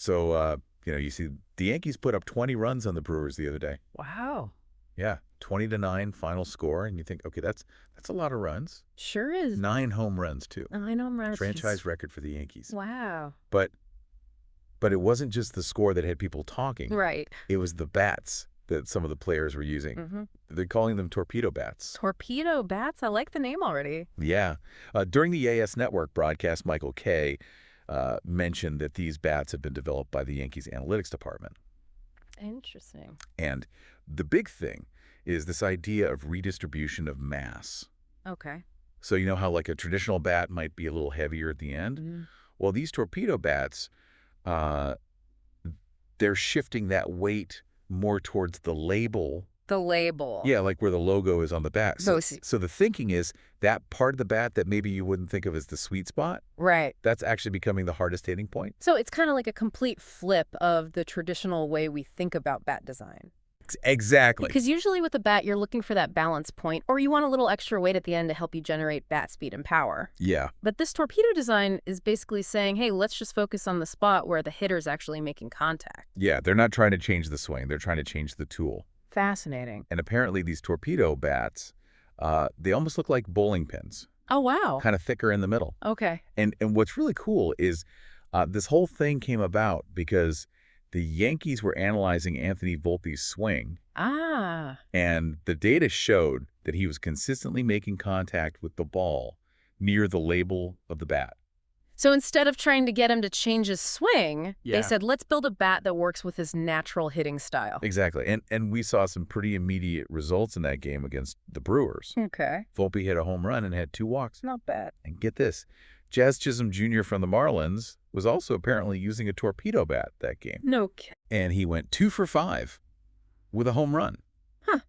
So, you see the Yankees put up 20 runs on the Brewers the other day. Wow. Yeah, 20-9 final score, and you think, okay, that's a lot of runs. Sure is. 9 home runs, too. 9 home runs. Franchise record for the Yankees. Wow. But it wasn't just the score that had people talking. Right. It was the bats that some of the players were using. They're calling them torpedo bats. Torpedo bats? I like the name already. Yeah. During the AS Network broadcast, Michael Kay mentioned that these bats have been developed by the Yankees analytics department. Interesting. And the big thing is this idea of redistribution of mass. Okay. So you know how like a traditional bat might be a little heavier at the end? Well, these torpedo bats, they're shifting that weight more towards the label. The label. Yeah, like where the logo is on the bat. So the thinking is that part of the bat that maybe you wouldn't think of as the sweet spot, right, that's actually becoming the hardest hitting point. So it's kind of like a complete flip of the traditional way we think about bat design. Exactly. Because usually with a bat, you're looking for that balance point, or you want a little extra weight at the end to help you generate bat speed and power. Yeah. But this torpedo design is basically saying, hey, let's just focus on the spot where the hitter's actually making contact. Yeah, they're not trying to change the swing. They're trying to change the tool. Fascinating. And apparently these torpedo bats, they almost look like bowling pins. Oh, wow. Kind of thicker in the middle. Okay. And what's really cool is this whole thing came about because the Yankees were analyzing Anthony Volpe's swing. Ah. And the data showed that he was consistently making contact with the ball near the label of the bat. So instead of trying to get him to change his swing, they said, let's build a bat that works with his natural hitting style. Exactly. And we saw some pretty immediate results in that game against the Brewers. Okay. Volpe hit a home run and had 2 walks. Not bad. And get this, Chisholm Jr. from the Marlins was also apparently using a torpedo bat that game. No kidding. And he went 2 for 5 with a home run. Huh.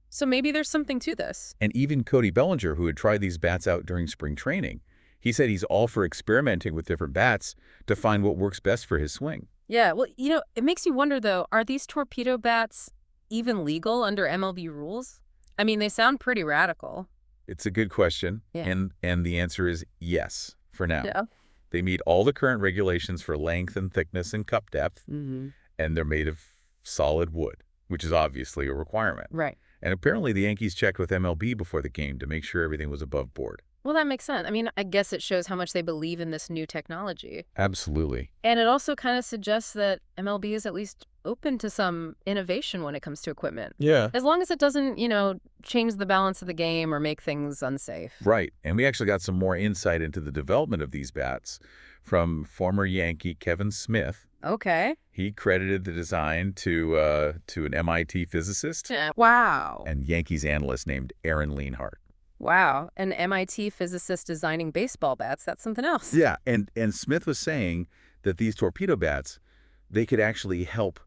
So maybe there's something to this. And even Cody Bellinger, who had tried these bats out during spring training, he said he's all for experimenting with different bats to find what works best for his swing. Yeah, well, it makes you wonder, though, are these torpedo bats even legal under MLB rules? I mean, they sound pretty radical. It's a good question, yeah. and the answer is yes for now. Yeah. They meet all the current regulations for length and thickness and cup depth, and they're made of solid wood, which is obviously a requirement. Right. And apparently the Yankees checked with MLB before the game to make sure everything was above board. Well, that makes sense. I mean, I guess it shows how much they believe in this new technology. Absolutely. And it also kind of suggests that MLB is at least open to some innovation when it comes to equipment. Yeah. As long as it doesn't, change the balance of the game or make things unsafe. Right. And we actually got some more insight into the development of these bats from former Yankee Kevin Smith. Okay. He credited the design to an MIT physicist. Wow. And Yankees analyst named Aaron Leanhart. Wow. An MIT physicist designing baseball bats. That's something else. Yeah. And Smith was saying that these torpedo bats, they could actually help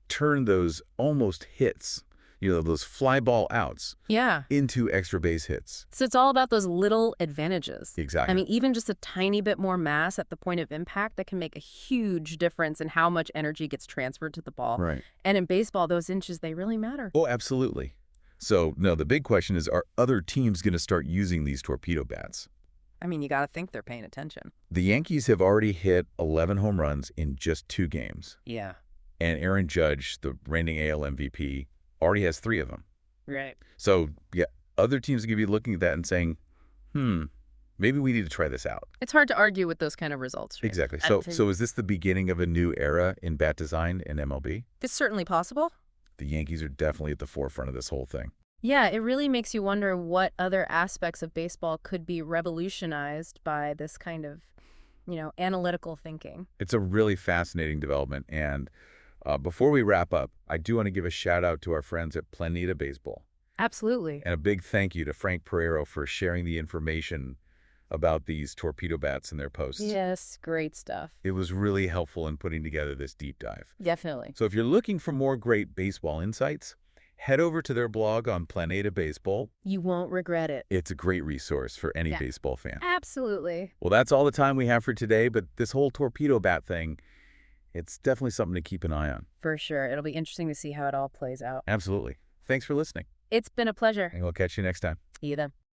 turn those almost hits, those fly ball outs, into extra base hits. So it's all about those little advantages. Exactly. I mean, even just a tiny bit more mass at the point of impact, that can make a huge difference in how much energy gets transferred to the ball. Right. And in baseball, those inches, they really matter. Oh, absolutely. So, no, the big question is, are other teams going to start using these torpedo bats? I mean, you got to think they're paying attention. The Yankees have already hit 11 home runs in just 2 games. Yeah. And Aaron Judge, the reigning AL MVP, already has 3 of them. Right. So, yeah, other teams are going to be looking at that and saying, maybe we need to try this out. It's hard to argue with those kind of results. Right? Exactly. So is this the beginning of a new era in bat design in MLB? It's certainly possible. The Yankees are definitely at the forefront of this whole thing. Yeah, it really makes you wonder what other aspects of baseball could be revolutionized by this kind of, analytical thinking. It's a really fascinating development. And before we wrap up, I do want to give a shout out to our friends at Planeta Baseball. Absolutely. And a big thank you to Frank Pereiro for sharing the information about these torpedo bats in their posts. Yes, great stuff. It was really helpful in putting together this deep dive. Definitely. So if you're looking for more great baseball insights, head over to their blog on Planeta Baseball. You won't regret it. It's a great resource for any baseball fan. Absolutely. Well, that's all the time we have for today, but this whole torpedo bat thing, it's definitely something to keep an eye on. For sure. It'll be interesting to see how it all plays out. Absolutely. Thanks for listening. It's been a pleasure. And we'll catch you next time. See you then.